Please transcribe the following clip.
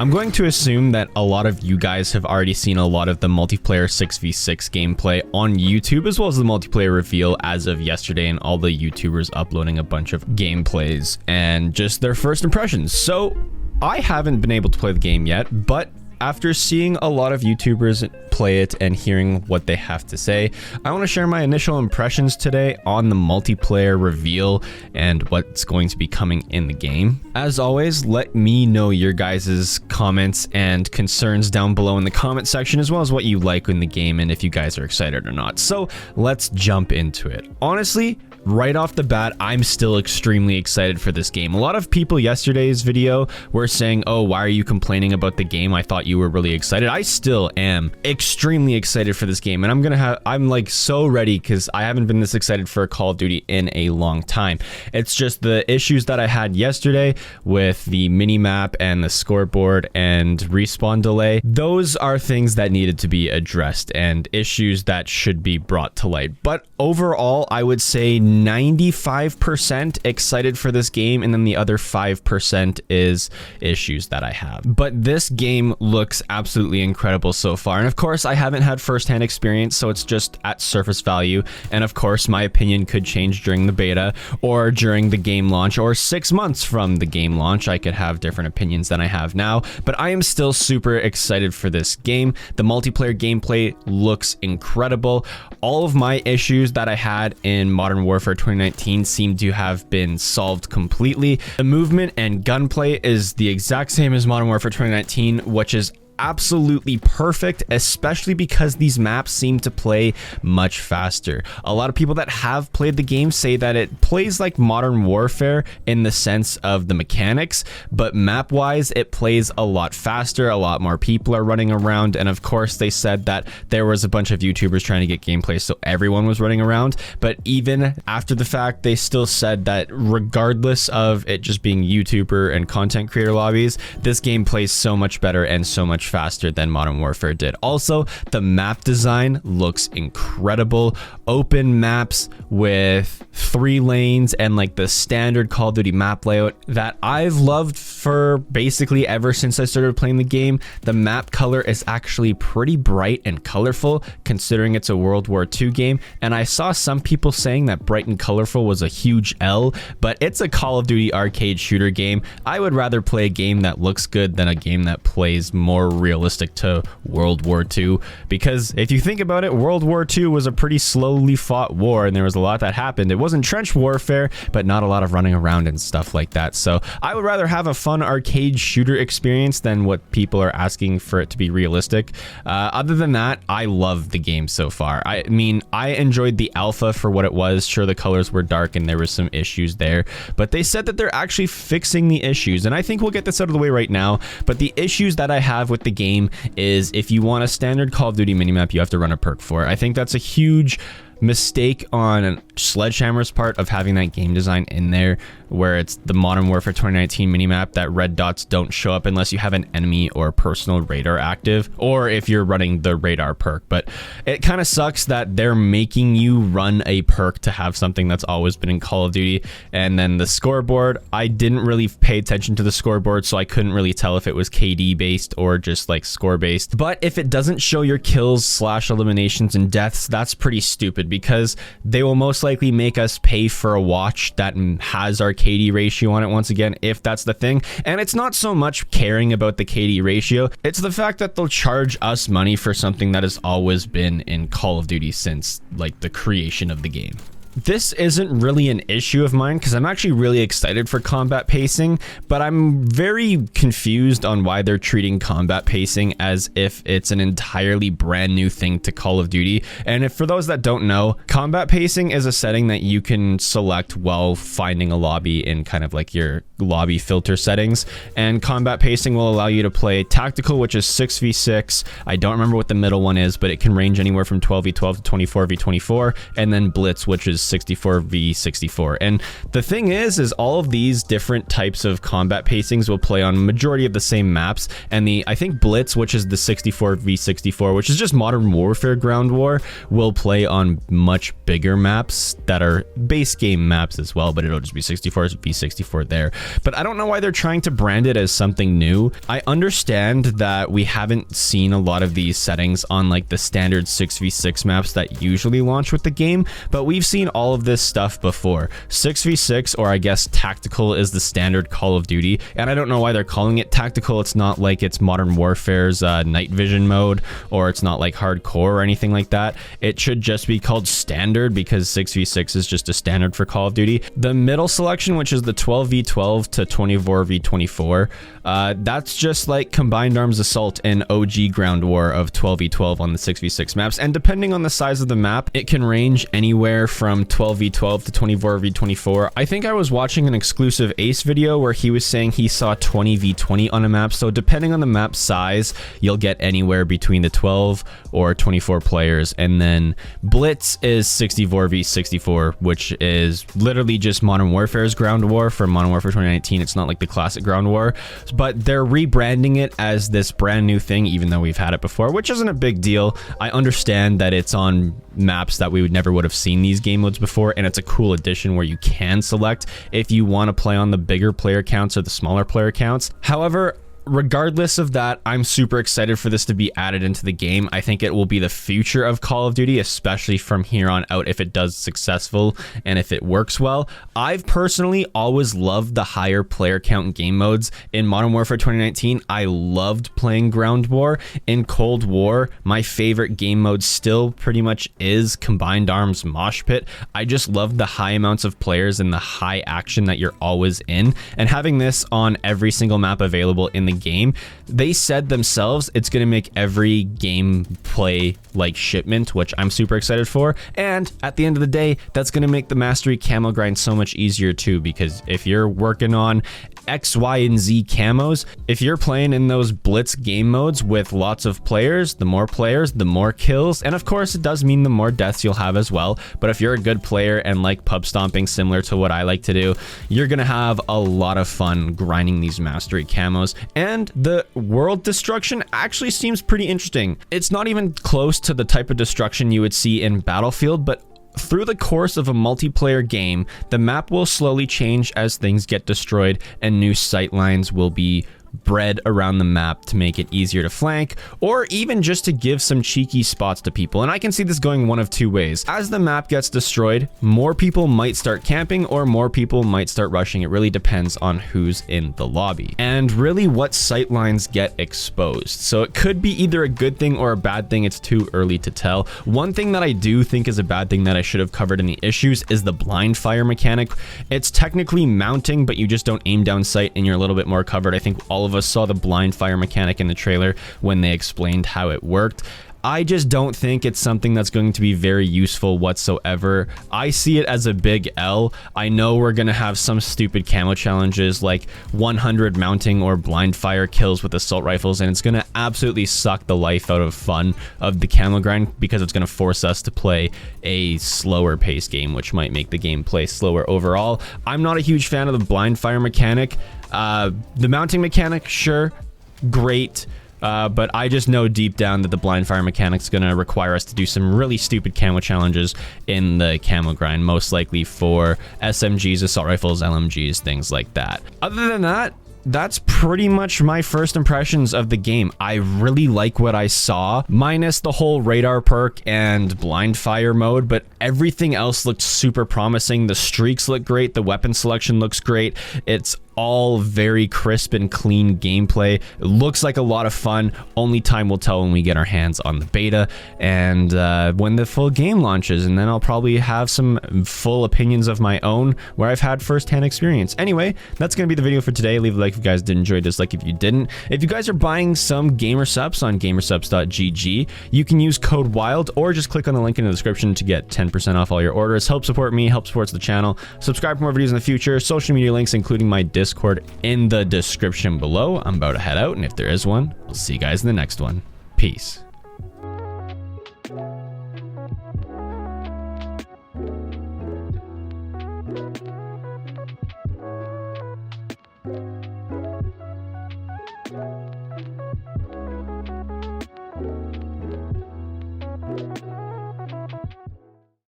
I'm going to assume that a lot of you guys have already seen a lot of the multiplayer 6v6 gameplay on YouTube, as well as the multiplayer reveal as of yesterday, and all the YouTubers uploading a bunch of gameplays and just their first impressions. So I haven't been able to play the game yet, but after seeing a lot of YouTubers play it and hearing what they have to say, I want to share my initial impressions today on the multiplayer reveal and what's going to be coming in the game. As always, let me know your guys' comments and concerns down below in the comment section, as well as what you like in the game and if you guys are excited or not. So let's jump into it. Honestly, right off the bat, I'm still extremely excited for this game. A lot of people yesterday's video were saying, oh, why are you complaining about the game? I thought you were really excited. I still am extremely excited for this game, and I'm like so ready because I haven't been this excited for a Call of Duty in a long time. It's just the issues that I had yesterday with the minimap and the scoreboard and respawn delay. Those are things that needed to be addressed and issues that should be brought to light. But overall, I would say 95% excited for this game, and then the other 5% is issues that I have. But this game looks absolutely incredible so far, and of course I haven't had first-hand experience, so it's just at surface value, and of course my opinion could change during the beta or during the game launch, or 6 months from the game launch. I could have different opinions than I have now, but I am still super excited for this game. The multiplayer gameplay looks incredible. All of my issues that I had in Modern Warfare 2019 seem to have been solved completely. The movement and gunplay is the exact same as Modern Warfare 2019, which is absolutely perfect, especially because these maps seem to play much faster. A lot of people that have played the game say that it plays like Modern Warfare in the sense of the mechanics, but map wise it plays a lot faster. A lot more people are running around, and of course they said that there was a bunch of YouTubers trying to get gameplay, so everyone was running around. But even after the fact, they still said that regardless of it just being YouTuber and content creator lobbies, this game plays so much better and so much faster than Modern Warfare did. Also, the map design looks incredible. Open maps with 3 lanes and like the standard Call of Duty map layout that I've loved for basically ever since I started playing the game. The map color is actually pretty bright and colorful considering it's a World War II game, and I saw some people saying that bright and colorful was a huge L, but it's a Call of Duty arcade shooter game. I would rather play a game that looks good than a game that plays more realistic to World War II, because if you think about it, World War II was a pretty slowly fought war and there was a lot that happened. It wasn't trench warfare, but not a lot of running around and stuff like that. So I would rather have a fun arcade shooter experience than what people are asking for it to be realistic. Other than that, I love the game so far. I mean, I enjoyed the alpha for what it was. Sure, the colors were dark and there was some issues there, but they said that they're actually fixing the issues, and I think we'll get this out of the way right now. But the issues that I have with the game is if you want a standard Call of Duty minimap, you have to run a perk for it. I think that's a huge mistake on Sledgehammer's part of having that game design in there, where it's the Modern Warfare 2019 minimap that red dots don't show up unless you have an enemy or personal radar active, or if you're running the radar perk. But it kind of sucks that they're making you run a perk to have something that's always been in Call of Duty. And then the scoreboard, I didn't really pay attention to the scoreboard, so I couldn't really tell if it was KD based or just like score based. But if it doesn't show your kills / eliminations and deaths, that's pretty stupid, because they will most likely make us pay for a watch that has our KD ratio on it once again, if that's the thing. And it's not so much caring about the KD ratio, it's the fact that they'll charge us money for something that has always been in Call of Duty since like the creation of the game. This isn't really an issue of mine because I'm actually really excited for combat pacing, but I'm very confused on why they're treating combat pacing as if it's an entirely brand new thing to Call of Duty. And if for those that don't know, combat pacing is a setting that you can select while finding a lobby in kind of like your lobby filter settings. And combat pacing will allow you to play tactical, which is 6v6. I don't remember what the middle one is, but it can range anywhere from 12v12 to 24v24, and then blitz, which is 64v64. And the thing is all of these different types of combat pacings will play on majority of the same maps, and I think Blitz, which is the 64v64, which is just Modern Warfare Ground War, will play on much bigger maps that are base game maps as well, but it'll just be 64v64 there. But I don't know why they're trying to brand it as something new. I understand that we haven't seen a lot of these settings on like the standard 6v6 maps that usually launch with the game, but we've seen all of this stuff before. 6v6, or I guess tactical, is the standard Call of Duty, and I don't know why they're calling it tactical. It's not like it's Modern Warfare's night vision mode, or it's not like hardcore or anything like that. It should just be called standard because 6v6 is just a standard for Call of Duty. The middle selection, which is the 12v12 to 24v24, that's just like Combined Arms Assault and OG Ground War of 12v12 on the 6v6 maps, and depending on the size of the map, it can range anywhere from 12v12 to 24v24. I think I was watching an exclusive Ace video where he was saying he saw 20v20 on a map, so depending on the map size, you'll get anywhere between the 12 or 24 players. And then Blitz is 64v64, which is literally just Modern Warfare's Ground War from Modern Warfare 2019. It's not like the classic Ground War, but they're rebranding it as this brand new thing, even though we've had it before, which isn't a big deal. I understand that it's on maps that we never would have seen these game modes before, and it's a cool addition where you can select if you want to play on the bigger player counts or the smaller player counts. However, regardless of that, I'm super excited for this to be added into the game. I think it will be the future of Call of Duty, especially from here on out if it does successful and if it works well. I've personally always loved the higher player count game modes. In Modern Warfare 2019, I loved playing Ground War. In Cold War, my favorite game mode still pretty much is Combined Arms Mosh Pit. I just love the high amounts of players and the high action that you're always in, and having this on every single map available in the game, they said themselves it's going to make every gameplay like shipment, which I'm super excited for. And at the end of the day, that's going to make the mastery camo grind so much easier too, because if you're working on X, Y, and Z camos, if you're playing in those blitz game modes with lots of players, the more kills, and of course it does mean the more deaths you'll have as well. But if you're a good player and like pub stomping similar to what I like to do, you're gonna have a lot of fun grinding these mastery camos. And the world destruction actually seems pretty interesting. It's not even close to the type of destruction you would see in Battlefield, but through the course of a multiplayer game, the map will slowly change as things get destroyed, and new sight lines will be bred around the map to make it easier to flank, or even just to give some cheeky spots to people. And I can see this going one of two ways. As the map gets destroyed, more people might start camping or more people might start rushing. It really depends on who's in the lobby and really what sight lines get exposed. So it could be either a good thing or a bad thing. It's too early to tell. One thing that I do think is a bad thing that I should have covered in the issues is the blind fire mechanic. It's technically mounting, but you just don't aim down sight and you're a little bit more covered. I think all of us saw the blind fire mechanic in the trailer when they explained how it worked. I just don't think it's something that's going to be very useful whatsoever. I see it as a big L. I know we're going to have some stupid camo challenges like 100 mounting or blind fire kills with assault rifles, and it's going to absolutely suck the life out of fun of the camo grind because it's going to force us to play a slower pace game, which might make the gameplay slower overall. I'm not a huge fan of the blind fire mechanic. The mounting mechanic, sure, great. But I just know deep down that the blind fire mechanic is going to require us to do some really stupid camo challenges in the camo grind, most likely for SMGs, assault rifles, LMGs, things like that. Other than that, that's pretty much my first impressions of the game. I really like what I saw, minus the whole radar perk and blind fire mode, but everything else looked super promising. The streaks look great. The weapon selection looks great. It's all very crisp and clean gameplay. It looks like a lot of fun. Only time will tell when we get our hands on the beta and when the full game launches, and then I'll probably have some full opinions of my own where I've had first-hand experience. Anyway, that's gonna be the video for today. Leave a like if you guys did enjoy, dislike if you didn't. If you guys are buying some gamer subs on gamersubs.gg, you can use code WILD or just click on the link in the description to get 10% off all your orders. Help support me, help supports the channel. Subscribe for more videos in the future. Social media links, including my Discord, in the description below. I'm about to head out, and if there is one, I'll see you guys in the next one. Peace.